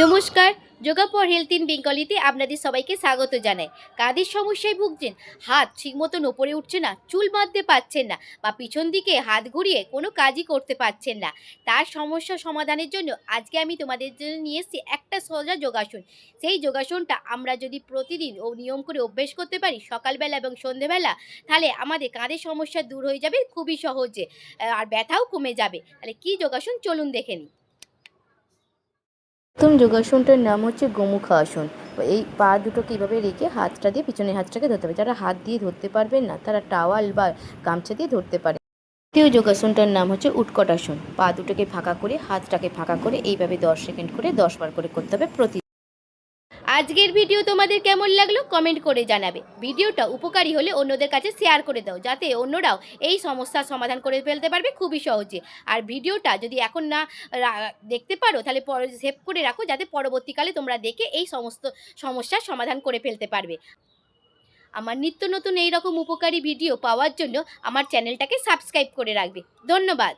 নমস্কার। Yoga for health in বেঙ্গলিতে আপনাদের সবাইকে স্বাগত জানাই। কাদের সমস্যায় ভুগছেন? হাত ঠিক মতন ওপরে উঠছে না, চুল বাঁধতে পারছেন না, বা পিছন দিকে হাত ঘুরিয়ে কোনো কাজই করতে পারছেন না, তার সমস্যা সমাধানের জন্য আজকে আমি তোমাদের জন্য নিয়ে এসেছি একটা সোজা যোগাসন। সেই যোগাসনটা আমরা যদি প্রতিদিন নিয়ম করে অভ্যেস করতে পারি সকালবেলা এবং সন্ধেবেলা, তাহলে আমাদের কাঁধের সমস্যা দূর হয়ে যাবে খুবই সহজে, আর ব্যথাও কমে যাবে। তাহলে কী যোগাসন চলুন দেখে নিই। প্রথম যোগাসনটার নাম হচ্ছে গোমুখ আসন। এই পা দুটোকে এইভাবে রেখে হাতটা দিয়ে পিছনের হাতটাকে ধরতে হবে। যারা হাত দিয়ে ধরতে পারবেন না তারা টাওয়াল বা গামছা দিয়ে ধরতে পারে। দ্বিতীয় যোগাসনটার নাম হচ্ছে উৎকট আসন। পা দুটোকে ফাঁকা করে হাতটাকে ফাঁকা করে এইভাবে 10 সেকেন্ড করে 10 বার করে করতে হবে প্রতি। আজকের ভিডিও তোমাদের কেমন লাগলো কমেন্ট করে জানাবে। ভিডিওটা উপকারী হলে অন্যদের কাছে শেয়ার করে দাও, যাতে অন্যরাও এই সমস্যার সমাধান করে ফেলতে পারবে খুবই সহজে। আর ভিডিওটা যদি এখন না দেখতে পারো তাহলে পরে সেভ করে রাখো, যাতে পরবর্তীকালে তোমরা দেখে এই সমস্ত সমস্যার সমাধান করে ফেলতে পারবে। আমার নিত্য নতুন এই রকম উপকারী ভিডিও পাওয়ার জন্য আমার চ্যানেলটাকে সাবস্ক্রাইব করে রাখবে। ধন্যবাদ।